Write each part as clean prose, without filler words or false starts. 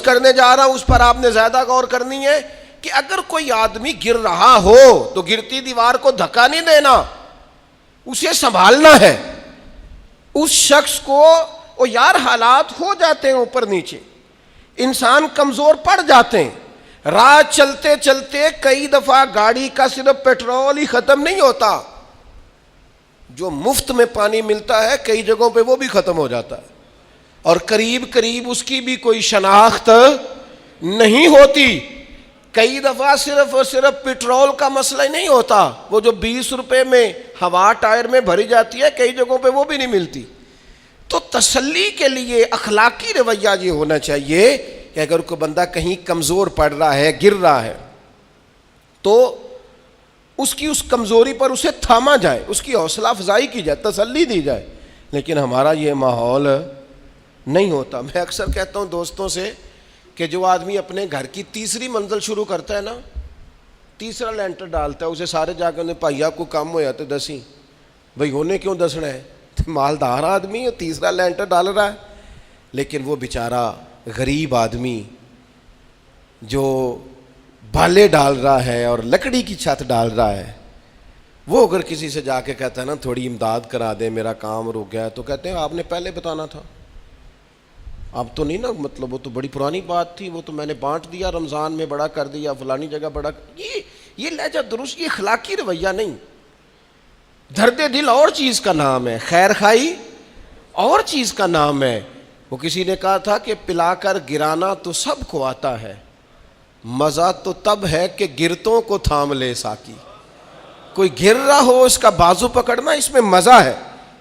عرض کرنے جا رہا ہوں اس پر آپ نے زیادہ غور کرنی ہے کہ اگر کوئی آدمی گر رہا ہو تو گرتی دیوار کو دھکا نہیں دینا، اسے سنبھالنا ہے. اس شخص کو یار حالات ہو جاتے ہیں اوپر نیچے، انسان کمزور پڑ جاتے ہیں. راہ چلتے چلتے کئی دفعہ گاڑی کا صرف پیٹرول ہی ختم نہیں ہوتا، جو مفت میں پانی ملتا ہے کئی جگہوں پہ وہ بھی ختم ہو جاتا ہے، اور قریب قریب اس کی بھی کوئی شناخت نہیں ہوتی. کئی دفعہ صرف اور صرف پیٹرول کا مسئلہ ہی نہیں ہوتا، وہ جو 20 روپے میں ہوا ٹائر میں بھری جاتی ہے کئی جگہوں پہ وہ بھی نہیں ملتی. تو تسلی کے لیے اخلاقی رویہ یہ ہونا چاہیے کہ اگر کوئی بندہ کہیں کمزور پڑ رہا ہے، گر رہا ہے، تو اس کی اس کمزوری پر اسے تھاما جائے، اس کی حوصلہ افزائی کی جائے، تسلی دی جائے. لیکن ہمارا یہ ماحول نہیں ہوتا. میں اکثر کہتا ہوں دوستوں سے کہ جو آدمی اپنے گھر کی تیسری منزل شروع کرتا ہے نا، تیسرا لینٹر ڈالتا ہے، اسے سارے جا کے پائیا کو کم ہو جاتے دسی بھائی ہونے کیوں دسنا ہے، مالدار آدمی ہے تیسرا لینٹر ڈال رہا ہے. لیکن وہ بیچارہ غریب آدمی جو بالے ڈال رہا ہے اور لکڑی کی چھت ڈال رہا ہے، وہ اگر کسی سے جا کے کہتا ہے نا تھوڑی امداد کرا دے میرا کام رک گیا، تو کہتے ہیں آپ نے پہلے بتانا تھا. اب تو نہیں نا، مطلب وہ تو بڑی پرانی بات تھی، وہ تو میں نے بانٹ دیا، رمضان میں بڑا کر دیا، فلانی جگہ بڑا. یہ لہجہ درست، یہ اخلاقی رویہ نہیں. درد دل اور چیز کا نام ہے، خیر خائی اور چیز کا نام ہے. وہ کسی نے کہا تھا کہ پلا کر گرانا تو سب کو آتا ہے، مزہ تو تب ہے کہ گرتوں کو تھام لے ساکی. کوئی گر رہا ہو اس کا بازو پکڑنا، اس میں مزہ ہے،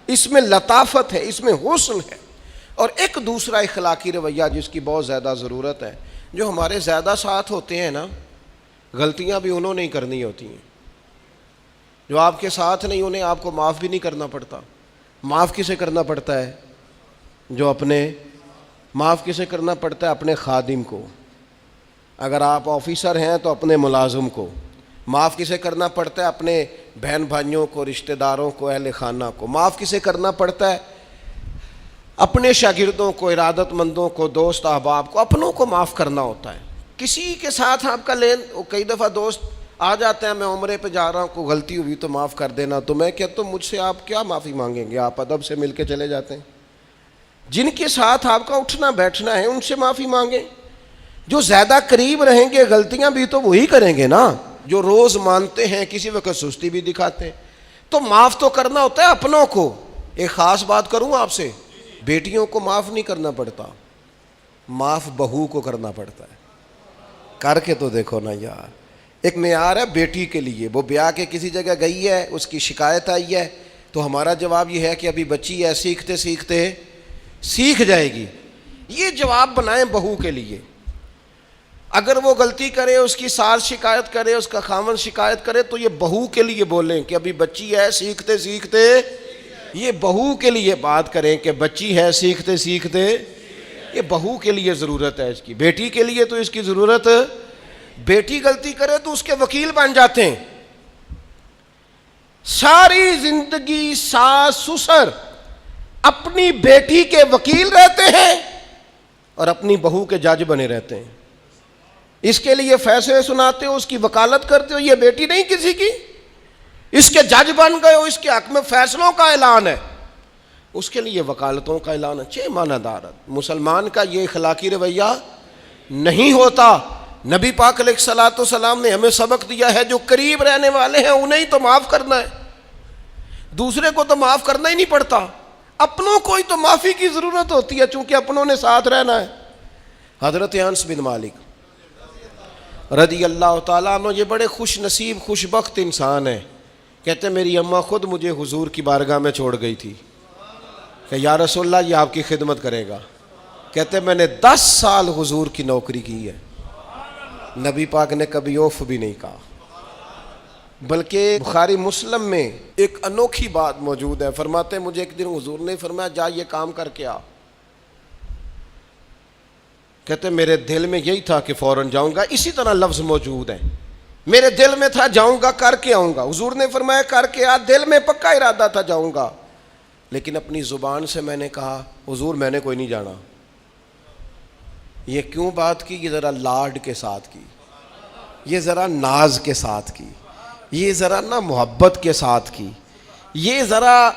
اس میں لطافت ہے، اس میں حسن ہے. اور ایک دوسرا اخلاقی رویہ جس کی بہت زیادہ ضرورت ہے، جو ہمارے زیادہ ساتھ ہوتے ہیں نا، غلطیاں بھی انہوں نے ہی کرنی ہوتی ہیں. جو آپ کے ساتھ نہیں انہیں آپ کو معاف بھی نہیں کرنا پڑتا. معاف کسے کرنا پڑتا ہے؟ جو اپنے معاف کسے کرنا پڑتا ہے؟ اپنے خادم کو. اگر آپ آفیسر ہیں تو اپنے ملازم کو. معاف کسے کرنا پڑتا ہے؟ اپنے بہن بھائیوں کو، رشتہ داروں کو، اہل خانہ کو. معاف کسے کرنا پڑتا ہے؟ اپنے شاگردوں کو، ارادت مندوں کو، دوست احباب کو. اپنوں کو معاف کرنا ہوتا ہے. کسی کے ساتھ آپ کا کئی دفعہ دوست آ جاتے ہیں، میں عمرے پہ جا رہا ہوں، کوئی غلطی ہوئی تو معاف کر دینا. تو میں کہتا ہوں مجھ سے آپ کیا معافی مانگیں گے، آپ ادب سے مل کے چلے جاتے ہیں. جن کے ساتھ آپ کا اٹھنا بیٹھنا ہے ان سے معافی مانگیں. جو زیادہ قریب رہیں گے غلطیاں بھی تو وہی کریں گے نا، جو روز مانتے ہیں، کسی وقت سستی بھی دکھاتے ہیں. تو معاف تو کرنا ہوتا ہے اپنوں کو. ایک خاص بات کروں آپ سے، بیٹیوں کو معاف نہیں کرنا پڑتا، معاف بہو کو کرنا پڑتا ہے. کر کے تو دیکھو نا یار. ایک معیار ہے بیٹی کے لیے، وہ بیاہ کے کسی جگہ گئی ہے، اس کی شکایت آئی ہے، تو ہمارا جواب یہ ہے کہ ابھی بچی ہے، سیکھتے سیکھتے سیکھ جائے گی. یہ جواب بنائیں بہو کے لیے. اگر وہ غلطی کرے، اس کی ساس شکایت کرے، اس کا خاوند شکایت کرے، تو یہ بہو کے لیے بولیں کہ ابھی بچی ہے، سیکھتے سیکھتے. یہ بہو کے لیے بات کریں کہ بچی ہے، سیکھتے سیکھتے. یہ بہو کے لیے ضرورت ہے اس کی. بیٹی کے لیے تو اس کی ضرورت، بیٹی غلطی کرے تو اس کے وکیل بن جاتے ہیں. ساری زندگی ساس سسر اپنی بیٹی کے وکیل رہتے ہیں اور اپنی بہو کے جج بنے رہتے ہیں. اس کے لیے فیصلے سناتے ہو، اس کی وکالت کرتے ہو. یہ بیٹی نہیں کسی کی، اس کے جج بن گئے ہو، اس کے حق میں فیصلوں کا اعلان ہے، اس کے لیے وکالتوں کا اعلان ہے. چھ معنی دارت. مسلمان کا یہ اخلاقی رویہ نہیں ہوتا. نبی پاک علیہ الصلوۃ والسلام نے ہمیں سبق دیا ہے، جو قریب رہنے والے ہیں انہیں تو معاف کرنا ہے، دوسرے کو تو معاف کرنا ہی نہیں پڑتا. اپنوں کو ہی تو معافی کی ضرورت ہوتی ہے، چونکہ اپنوں نے ساتھ رہنا ہے. حضرت انس بن مالک رضی اللہ تعالیٰ عنہ یہ بڑے خوش نصیب خوش بخت انسان ہیں. کہتے ہیں میری اماں خود مجھے حضور کی بارگاہ میں چھوڑ گئی تھی کہ یا رسول اللہ یہ آپ کی خدمت کرے گا. کہتے ہیں میں نے 10 سال حضور کی نوکری کی ہے، نبی پاک نے کبھی اوف بھی نہیں کہا. بلکہ بخاری مسلم میں ایک انوکھی بات موجود ہے. فرماتے ہیں مجھے ایک دن حضور نے فرمایا جا یہ کام کر کے آ. کہتے ہیں میرے دل میں یہی تھا کہ فوراً جاؤں گا. اسی طرح لفظ موجود ہیں، میرے دل میں تھا جاؤں گا، کر کے آؤں گا. حضور نے فرمایا کر کے آ. دل میں پکا ارادہ تھا جاؤں گا، لیکن اپنی زبان سے میں نے کہا حضور میں نے کوئی نہیں جانا. یہ کیوں بات کی؟ یہ ذرا لاڈ کے ساتھ کی، یہ ذرا ناز کے ساتھ کی، یہ ذرا نا محبت کے ساتھ کی، یہ ذرا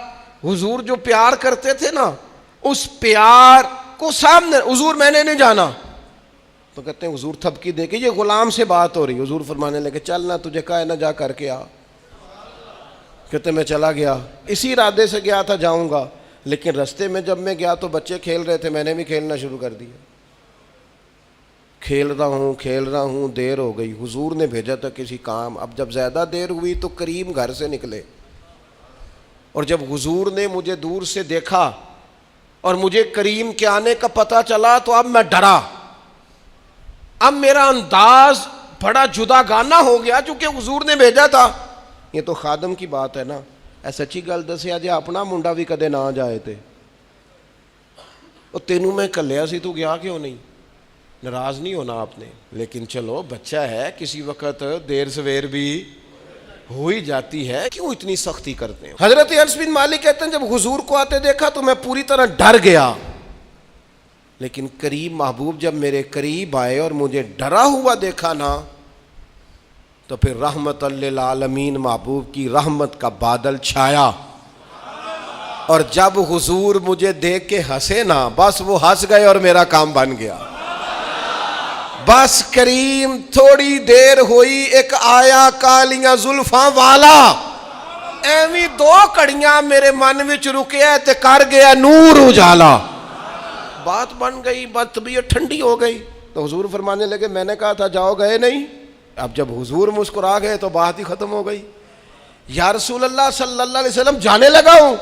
حضور جو پیار کرتے تھے نا اس پیار کو سامنے. حضور میں نے نہیں جانا تو کہتے ہیں حضور تھپکی دے کے، یہ غلام سے بات ہو رہی، حضور فرمانے لگے چل نہ تجھے کہا ہے نہ جا کر کے آ. کہتے میں چلا گیا، اسی ارادے سے گیا تھا جاؤں گا، لیکن رستے میں جب میں گیا تو بچے کھیل رہے تھے، میں نے بھی کھیلنا شروع کر دیا. کھیل رہا ہوں دیر ہو گئی، حضور نے بھیجا تھا کسی کام. اب جب زیادہ دیر ہوئی تو کریم گھر سے نکلے، اور جب حضور نے مجھے دور سے دیکھا اور مجھے کریم کے آنے کا پتہ چلا تو اب میں ڈرا. اب میرا انداز بڑا جدا گانا ہو گیا چونکہ حضور نے بھیجا تھا. یہ تو خادم کی بات ہے نا. اے سچی گل دسیا جی اپنا منڈا بھی کدے نہ جائے تے تینوں میں کلیا سی تو گیا کیوں نہیں؟ ناراض نہیں ہونا آپ نے، لیکن چلو بچہ ہے، کسی وقت دیر سویر بھی ہو ہی جاتی ہے، کیوں اتنی سختی کرتے ہیں؟ حضرت انس بن مالک کہتے ہیں جب حضور کو آتے دیکھا تو میں پوری طرح ڈر گیا، لیکن کریم محبوب جب میرے قریب آئے اور مجھے ڈرا ہوا دیکھا نا تو پھر رحمت للعالمین محبوب کی رحمت کا بادل چھایا. اور جب حضور مجھے دیکھ کے ہنسے نا بس وہ ہنس گئے اور میرا کام بن گیا. بس کریم تھوڑی دیر ہوئی ایک آیا کالیاں زلفاں والا، ایویں دو کڑیاں میرے من وچ رکیا تے کر گیا نور اجالا. بات بن گئی، بات طبیعت ٹھنڈی ہو گئی. تو حضور فرمانے لگے میں نے کہا تھا جاؤ، گئے نہیں. اب جب حضور مسکرا گئے تو بات ہی ختم ہو گئی. یا رسول اللہ صلی اللہ علیہ وسلم جانے لگا ہوں.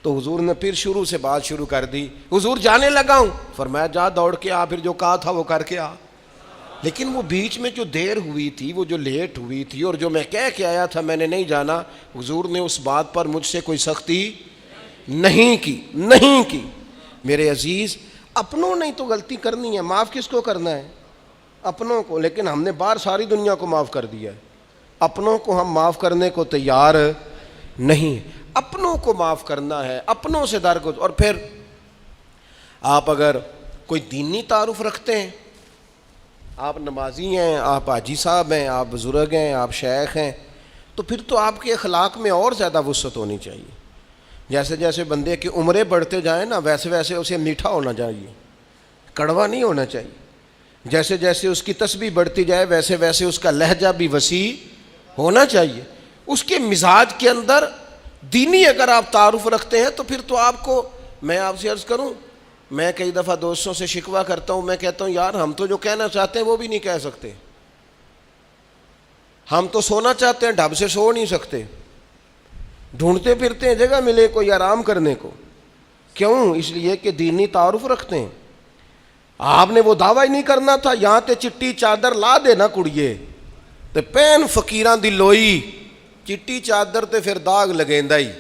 تو حضور نے پھر شروع سے بات شروع کر دی. حضور جانے لگا ہوں، فرمایا جا دوڑ کے آ، پھر جو کہا تھا وہ کر کے آ. لیکن وہ بیچ میں جو دیر ہوئی تھی، وہ جو لیٹ ہوئی تھی اور جو میں کہہ کے آیا تھا میں نے نہیں جانا، حضور نے اس بات پر مجھ سے کوئی سختی نہیں کی. میرے عزیز اپنوں نے تو غلطی کرنی ہے، معاف کس کو کرنا ہے؟ اپنوں کو. لیکن ہم نے باہر ساری دنیا کو معاف کر دیا ہے، اپنوں کو ہم معاف کرنے کو تیار نہیں. اپنوں کو معاف کرنا ہے، اپنوں سے درگزر. اور پھر آپ اگر کوئی دینی تعارف رکھتے ہیں، آپ نمازی ہیں، آپ حاجی صاحب ہیں، آپ بزرگ ہیں، آپ شیخ ہیں، تو پھر تو آپ کے اخلاق میں اور زیادہ وسعت ہونی چاہیے. جیسے جیسے بندے کی عمریں بڑھتے جائیں نا ویسے ویسے اسے میٹھا ہونا چاہیے، کڑوا نہیں ہونا چاہیے. جیسے جیسے اس کی تسبیح بڑھتی جائے ویسے ویسے اس کا لہجہ بھی وسیع ہونا چاہیے. اس کے مزاج کے اندر دینی اگر آپ تعارف رکھتے ہیں تو پھر تو آپ کو، میں آپ سے عرض کروں، میں کئی دفعہ دوستوں سے شکوہ کرتا ہوں، میں کہتا ہوں یار ہم تو جو کہنا چاہتے ہیں وہ بھی نہیں کہہ سکتے. ہم تو سونا چاہتے ہیں، ڈھب سے سو نہیں سکتے، ڈھونڈتے پھرتے ہیں جگہ ملے کوئی آرام کرنے کو. کیوں؟ اس لیے کہ دینی تعارف رکھتے ہیں. آپ نے وہ دعویٰ ہی نہیں کرنا تھا، یہاں تے چٹی چادر لا دے نا کڑیے تے پین فقیراں دی لوئی، چٹی چادر تے پھر داغ لگیندا ہی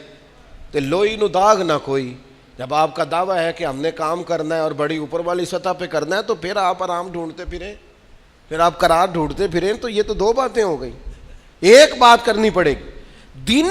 تے لوئی نو داغ نہ کوئی. جب آپ کا دعویٰ ہے کہ ہم نے کام کرنا ہے اور بڑی اوپر والی سطح پہ کرنا ہے تو پھر آپ آرام ڈھونڈتے پھریں، پھر آپ قرار ڈھونڈتے پھریں. تو یہ تو دو باتیں ہو گئی، ایک بات کرنی پڑے گی. دین